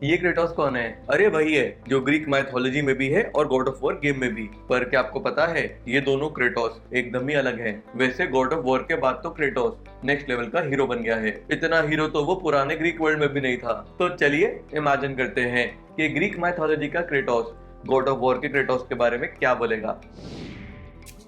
ये क्रेटोस कौन है? अरे वही है जो ग्रीक माइथोलॉजी में भी है और गॉड ऑफ वॉर गेम में भी। पर क्या आपको पता है ये दोनों क्रेटोस एकदम ही अलग हैं। वैसे गॉड ऑफ वॉर के बाद तो क्रेटोस नेक्स्ट लेवल का हीरो बन गया है। इतना हीरो तो वो पुराने ग्रीक वर्ल्ड में भी नहीं था। तो चलिए इमेजिन करते हैं कि ग्रीक माइथोलॉजी का क्रेटोस गॉड ऑफ वॉर के क्रेटोस के बारे में क्या बोलेगा।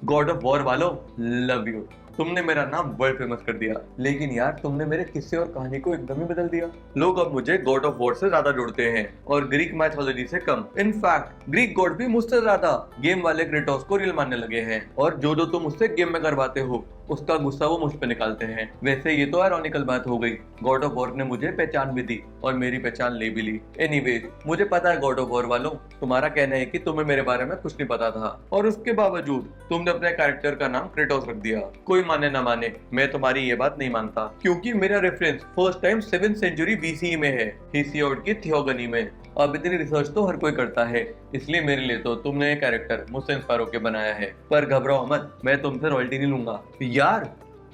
गॉड ऑफ वॉर वालों, लव यू। तुमने मेरा नाम वर्ल्ड फेमस कर दिया, लेकिन यार तुमने मेरे किस्से और कहानी को एकदम ही बदल दिया। लोग अब मुझे गॉड ऑफ वॉर से ज्यादा जोड़ते हैं और ग्रीक माइथोलॉजी से कम। इनफैक्ट ग्रीक गॉड भी मुझसे ज्यादा गेम वाले क्रेटोस को रियल मानने लगे हैं और जो तुम मुझसे गेम में करवाते हो उसका गुस्सा वो मुझ पे निकालते हैं। वैसे ये तो आयरॉनिकल बात हो गई, गॉड ऑफ वॉर ने मुझे पहचान भी दी और मेरी पहचान ले भी ली। एनीवेज, मुझे पता है गॉड ऑफ वॉर वालों, तुम्हारा कहना है कि तुम्हें मेरे बारे में कुछ नहीं पता था और उसके बावजूद तुमने अपने कैरेक्टर का नाम क्रेटोस रख दिया। कोई माने ना माने, मैं तुम्हारी ये बात नहीं मानता, क्योंकि मेरा reference first time 7th century BCE में है, हेसियोड की थियोगनी में। अब इतनी रिसर्च तो हर कोई करता है, इसलिए मेरे लिए तो तुमने ये कैरेक्टर मुझसे इंस्पायर होकर बनाया है। पर घबराओ मत, मैं तुमसे रॉयल्टी नहीं लूंगा। यार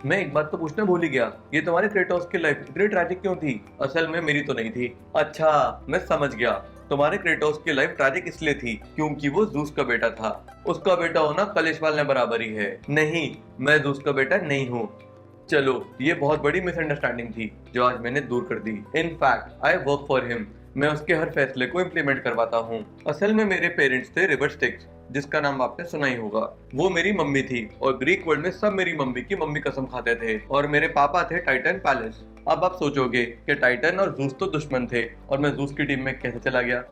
मैं एक बात तो पूछना भूल ही गया, ये तुम्हारे क्रेटोस की लाइफ इतनी ट्रैजिक क्यों थी? असल में मेरी तो नहीं थी। अच्छा मैं समझ गया, तुम्हारे क्रेटोस की लाइफ ट्रैजिक इसलिए थी क्योंकि वो जूस का बेटा था। उसका बेटा होना कलेश पालने बराबर ही है। नहीं, मैं जूस का बेटा नहीं हूँ। चलो ये बहुत बड़ी मिसअंडरस्टैंडिंग थी जो आज मैंने दूर कर दी। In fact I work for him, मैं उसके हर फैसले को इम्प्लीमेंट करवाता हूँ। असल में मेरे पेरेंट्स थे रिवर स्टिक्स, जिसका नाम आपने सुना ही होगा। वो मेरी मम्मी थी और ग्रीक वर्ल्ड में सब मेरी मम्मी की मम्मी कसम खाते थे। और मेरे पापा थे टाइटन पैलेस। अब आप सोचोगे कि टाइटन और जूस तो दुश्मन थे और मैं जूस की टीम में कैसे चला गया।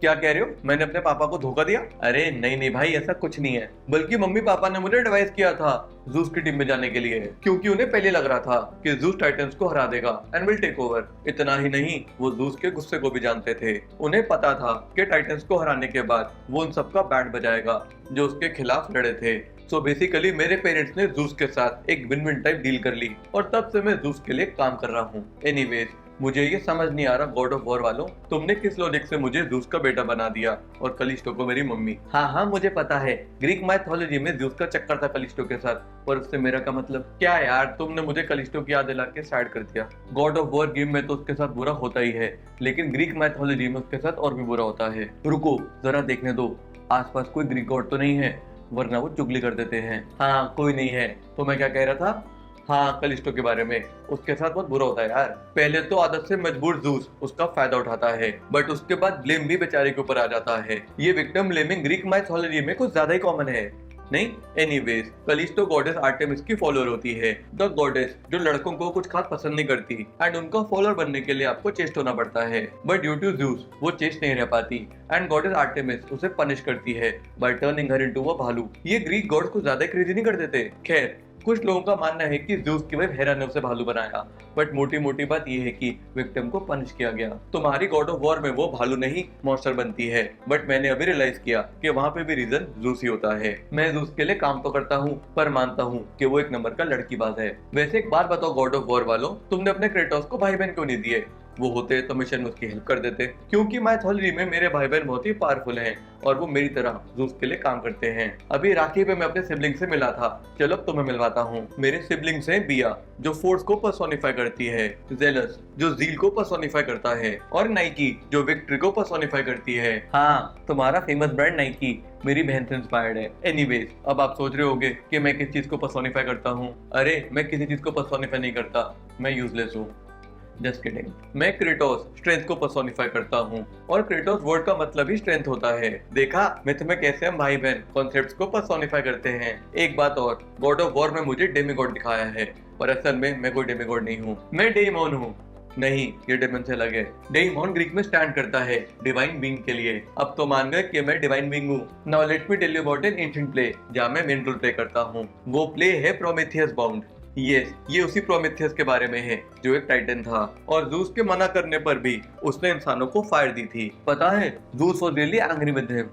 क्या कह रहे हो? मैंने अपने पापा को धोखा दिया? अरे नहीं नहीं भाई, ऐसा कुछ नहीं है, बल्कि मम्मी पापा ने मुझे एडवाइस किया था जूस की टीम में जाने के लिए, क्योंकि उन्हें पहले लग रहा था कि जूस टाइटंस को हरा देगा एंड विल टेक ओवर। इतना ही नहीं, वो जूस के गुस्से को भी जानते थे। उन्हें पता था कि टाइटंस को हराने के बाद वो उन सबका बैंड बजाएगा जो उसके खिलाफ लड़े थे। सो बेसिकली मेरे पेरेंट्स ने जूस के साथ एक विन विन टाइप डील कर ली और तब से मैं जूस के लिए काम कर रहा हूँ। एनीवेज, मुझे ये समझ नहीं आ रहा गॉड ऑफ वॉर वालों, तुमने किस लॉजिक से मुझे जूस का बेटा बना दिया और कलिस्टो को मेरी मम्मी? हाँ मुझे पता है, ग्रीक माइथोलॉजी में जूस का चक्कर था कलिस्टो के साथ, पर उससे मेरा क्या मतलब? क्या यार, तुमने मुझे कलिस्टो की याद दिला के साइड कर दिया। गॉड ऑफ वॉर गेम में तो उसके साथ बुरा होता ही है, लेकिन ग्रीक माइथोलॉजी में उसके साथ और भी बुरा होता है। रुको जरा देखने दो, आसपास कोई ग्रीक गॉड तो नहीं है, वरना वो चुगली कर देते हैं। हाँ कोई नहीं है, तो मैं क्या कह रहा था? हाँ कलिस्टो के बारे में, उसके साथ बहुत बुरा होता है यार। पहले तो आदत से मजबूर जूस उसका फायदा उठाता है, बट उसके बाद ब्लेम भी बेचारे के ऊपर आ जाता है। ये विक्टिम ब्लेमिंग ग्रीक माइथोलॉजी में कुछ ज्यादा ही कॉमन है, नहीं? एनीवेज, कलिस्टो गॉडेस आर्टेमिस की फॉलोअर होती है, द गॉडेस जो लड़कों को कुछ खास पसंद नहीं करती एंड उनका फॉलोअर बनने के लिए आपको चेस्ट होना पड़ता है। बट ड्यू टू ज़ूस वो चेस्ट नहीं रह पाती एंड गॉडेस आर्टेमिस उसे पनिश करती है bye turning her into a भालू। ये ग्रीक गॉड्स को ज्यादा क्रेजी नहीं कर देते? खैर, कुछ लोगों का मानना है कि ज़ूस की वाइफ हेरा ने उसे भालू बनाया, बट मोटी मोटी बात यह है कि विक्टिम को पनिश किया गया। तुम्हारी गॉड ऑफ वॉर में वो भालू नहीं मॉन्स्टर बनती है, बट मैंने अभी रियलाइज किया कि वहाँ पे भी रीजन ज़ूस ही होता है। मैं ज़ूस के लिए काम तो करता हूँ, पर मानता हूँ कि वो एक नंबर का लड़कीबाज है। वैसे एक बात बताओ गॉड ऑफ वॉर वालों, तुमने अपने क्रेटोस को भाई बहन क्यों नहीं दिए? वो होते तो मिशन में उसकी हेल्प कर देते, क्योंकि माइथोलॉजी में मेरे भाई बहन बहुत ही पावरफुल हैं और वो मेरी तरह जूस के लिए काम करते हैं। अभी राखी पे मैं अपने सिबलिंग से मिला था, चलो तुम्हें मिलवाता हूँ। मेरे सिबलिंग्स हैं बिया जो फोर्स को पर्सोनिफाई करती है, जेलस जो जील को पर्सोनिफाई करता है, और नाइकी जो विक्ट्री को पर्सोनिफाई करती है। हाँ, तुम्हारा फेमस ब्रांड नाइकी मेरी बहन से इंस्पायर्ड है। एनीवेज, अब आप सोच रहे होगे कि मैं किस चीज को पर्सोनिफाई करता हूँ। अरे मैं किसी चीज को पर्सोनिफाई नहीं करता, मैं यूजलेस हूँ। जस्ट किडिंग, मैं क्रेटोस स्ट्रेंथ को पर्सोनिफाई करता हूँ और क्रेटोस वर्ड का मतलब ही स्ट्रेंथ होता है। देखा मैं तुम्हें कैसे हम भाई बहन कॉन्सेप्ट्स को पर्सोनिफाई करते हैं। एक बात और, गॉड ऑफ वॉर में मुझे डेमीगॉड दिखाया है, पर असल में मैं कोई डेमीगॉड नहीं हूँ, मैं डेमॉन हूँ। नहीं, ये डेमन से अलग है। डेमॉन ग्रीक में स्टैंड करता है डिवाइन बीइंग के लिए। अब तो मान गए कि मैं डिवाइन बीइंग हूँ। Now let me tell you about an ancient play जहाँ मैं मेन रोल प्ले करता हूँ। वो प्ले है प्रोमेथियस बाउंड। ये उसी प्रोमेथियस के बारे में है जो एक टाइटन था और जूस के मना करने पर भी उसने इंसानों को फायर दी थी। पता है, juice was really angry with him.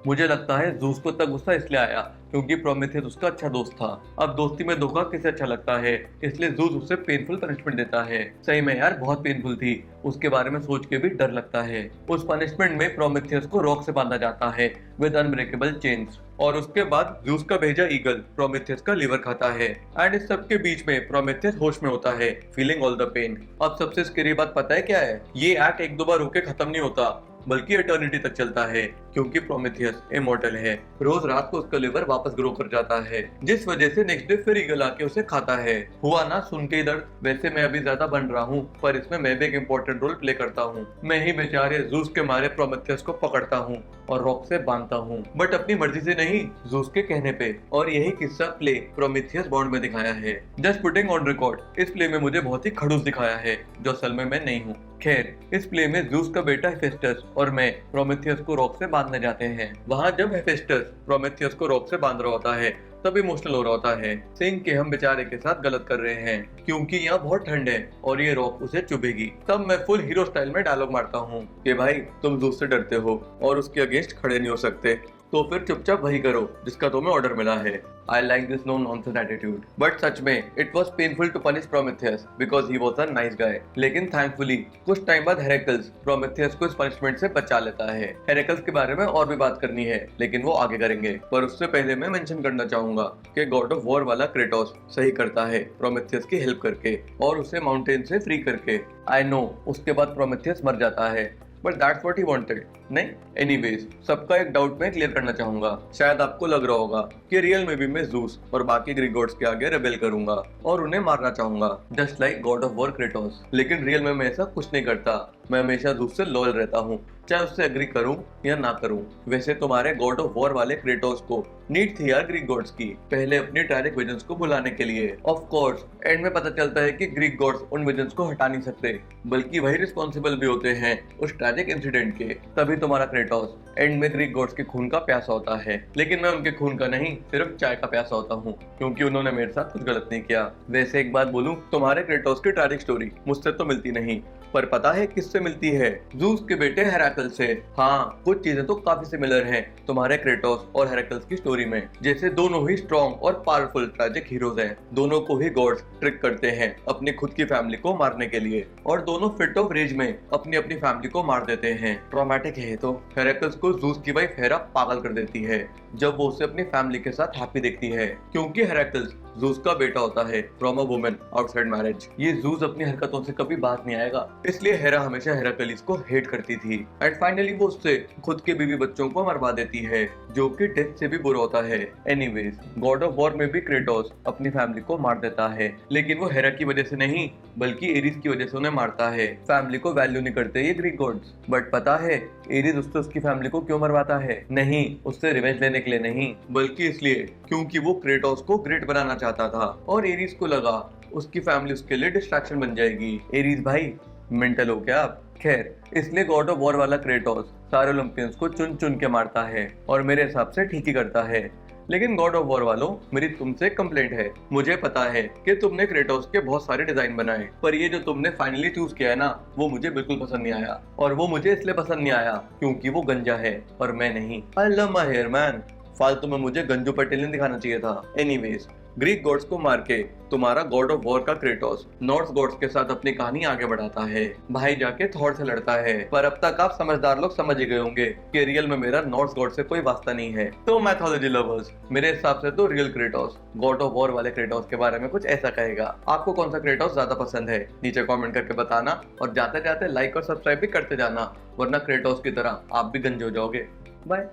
मुझे लगता है जूस को इतना गुस्सा इसलिए आया क्योंकि प्रोमेथियस उसका अच्छा दोस्त था। अब दोस्ती में धोखा किसे अच्छा लगता है, इसलिए ज़ूस उसे पेनफुल पनिशमेंट देता है। सही में यार बहुत पेनफुल थी, उसके बारे में सोच के भी डर लगता है। उस पनिशमेंट में प्रोमेथियस को रॉक से बांधा जाता है विद अनब्रेकेबल चेन्स, और उसके बाद ज़ूस का भेजा ईगल प्रोमेथियस का लिवर खाता है। एंड इस सब के बीच में प्रोमेथियस होश में होता है, फीलिंग ऑल द पेन। अब सबसे स्कैरी बात पता है क्या है? ये एक्ट एक दो बार होके खत्म नहीं होता, बल्कि एटर्निटी तक चलता है, क्योंकि प्रोमेथियस इमॉर्टल है। रोज रात को उसका लिवर वापस ग्रो कर जाता है, जिस वजह से नेक्स्ट डे फिर ईगल आके उसे खाता है। हुआ ना सुन के दर्द? वैसे मैं अभी ज्यादा बन रहा हूँ, पर इसमें मैं भी एक इम्पोर्टेंट रोल प्ले करता हूँ। मैं ही बेचारे ज़ूस के मारे प्रोमेथियस को पकड़ता हूँ और रॉक से बांधता हूँ, बट अपनी मर्जी से नहीं, ज़ूस के कहने पे। और यही किस्सा प्ले प्रोमेथियस बॉन्ड में दिखाया है। जस्ट पुटिंग ऑन रिकॉर्ड, इस प्ले में मुझे बहुत ही खड़ूस दिखाया है, जो असल में मैं नहीं हूँ। खैर, इस प्ले में ज़ूस का बेटा हेफेस्टस और मैं प्रोमेथियस को रॉक से बांधने जाते हैं। वहाँ जब हेफेस्टस प्रोमेथियस को रॉक से बांध रहा होता है, तब इमोशनल हो रहा होता है, सिंह के हम बेचारे के साथ गलत कर रहे हैं, क्योंकि यहाँ बहुत ठंड है और ये रॉक उसे चुभेगी। तब मैं फुल हीरो स्टाइल में डायलॉग मारता हूँ कि भाई तुम ज़ूस से डरते हो और उसके अगेंस्ट खड़े नहीं हो सकते, तो फिर चुपचाप वही करो जिसका तुम्हें ऑर्डर मिला है। I like this no nonsense attitude. But सच में it was painful to punish Prometheus because he was a nice guy. लेकिन thankfully कुछ टाइम बाद हेरेकल्स प्रोमेथियस को इस पनिशमेंट से बचा लेता है। हेरेकल्स के बारे में और भी बात करनी है, लेकिन वो आगे करेंगे। पर उससे पहले मैं मेंशन करना चाहूंगा कि गॉड ऑफ वॉर वाला क्रेटोस सही करता है प्रोमेथियस की हेल्प करके और उसे माउंटेन से फ्री करके। आई नो उसके बाद प्रोमेथियस मर जाता है, but that's what he wanted, नहीं? एनीवेज, सबका एक डाउट मैं क्लियर करना चाहूंगा। शायद आपको लग रहा होगा कि रियल में भी मैं ज़ूस और बाकी ग्रीक गॉड्स के आगे रेबेल करूंगा और उन्हें मारना चाहूंगा, just like God of war Kratos. लेकिन रियल में मैं ऐसा कुछ नहीं करता। मैं हमेशा ज़ूस से लॉयल रहता हूँ, चाहे उससे एग्री करूं या ना करूं। वैसे तुम्हारे गॉड ऑफ वॉर वाले क्रेटोस को नीड थी यार ग्रीक गॉड्स की, पहले अपने ट्रैजिक विजन्स को भुलाने के लिए। ऑफ कोर्स एंड में पता चलता है कि ग्रीक गॉड्स उन विजन्स को हटा नहीं सकते, बल्कि वही रिस्पॉन्सिबल भी होते हैं उस ट्रैजिक इंसिडेंट के। तभी तुम्हारा क्रेटोस एंड में ग्रीक गॉड्स के खून का प्यासा होता है। लेकिन मैं उनके खून का नहीं, सिर्फ चाय का प्यासा होता हूँ, क्योंकि उन्होंने मेरे साथ कुछ गलत नहीं किया। वैसे एक बात बोलूं, तुम्हारे क्रेटोस की ट्रैजिक स्टोरी मुझसे तो मिलती नहीं, पर पता है किससे मिलती है? ज़ूस के बेटे हेराकल से। हाँ, कुछ चीजें तो काफी सिमिलर हैं तुम्हारे क्रेटोस और हेराकल्स की स्टोरी में, जैसे दोनों ही स्ट्रॉन्ग और पावरफुल ट्रैजिक हीरोज हैं। दोनों को ही गॉड्स ट्रिक करते हैं अपनी खुद की फैमिली को मारने के लिए, और दोनों फिट ऑफ रेज में अपनी अपनी फैमिली को मार देते हैं। ट्रॉमेटिक है। तो हेराकल्स को ज़ूस की वाइफ हेरा पागल कर देती है जब वो उसे अपनी फैमिली के साथ हैप्पी देखती है, क्योंकि हेराकल्स ज़ूस का बेटा होता है from a woman outside marriage. ये ज़ूस अपनी हरकतों से कभी बात नहीं आएगा, इसलिए हेरा हमेशा हेराकलिस को हेट करती थी। एंड फाइनली वो उससे खुद के बीवी बच्चों को मरवा देती है, जो कि डेथ से भी बुरा होता है। एनीवेज, गॉड ऑफ वॉर में भी क्रेटोस अपनी फैमिली को मार देता है, लेकिन वो हेरा की वजह से नहीं, बल्कि एरिस की वजह से उन्हें मारता है। फैमिली को वैल्यू नहीं करते ये ग्रीक गॉड्स। बट पता है एरिस उससे उसकी फैमिली को क्यों मरवाता है? नहीं, उससे रिवेंज लेने के लिए नहीं, बल्कि इसलिए क्योंकि वो क्रेटोस को ग्रेट बनाना चाहता था, और एरिस को लगा उसकी फैमिली उसके लिए डिस्ट्रैक्शन बन जाएगी। एरिस भाई मेंटल हो क्या आप? खैर, इसलिए गॉड ऑफ वॉर वाला क्रेटोस सारे ओलंपियंस को चुन चुन के मारता है, और मेरे हिसाब से ठीक ही करता है। लेकिन गॉड ऑफ वॉर वालों, मेरी तुमसे एक कंप्लेंट है। मुझे पता है कि तुमने क्रेटोस के बहुत सारे डिजाइन बनाए, पर ये जो तुमने फाइनली चूज किया है ना, वो मुझे बिल्कुल पसंद नहीं आया। और वो मुझे इसलिए पसंद नहीं आया क्योंकि वो गंजा है और मैं नहीं। I love my hair man. फालतू में मुझे गंजू पटेल नहीं दिखाना चाहिए था। एनीवेज, ग्रीक गॉड्स को मार के तुम्हारा गॉड ऑफ वॉर का क्रेटोस नॉर्स गॉड्स के साथ अपनी कहानी आगे बढ़ाता है। भाई जाके थॉर से लड़ता है। पर अब तक आप समझदार लोग समझ ही गए होंगे कि रियल में मेरा नॉर्स गॉड से कोई वास्ता नहीं है। तो मैथोलॉजी लवर्स, मेरे हिसाब से तो real Kratos God of war वाले क्रेटोस के बारे में कुछ ऐसा कहेगा। आपको कौन सा क्रेटोस ज्यादा पसंद है? नीचे कॉमेंट करके बताना, और जाते जाते लाइक और सब्सक्राइब भी करते जाना, वरना क्रेटोस की तरह आप भी गंजे हो जाओगे। बाय।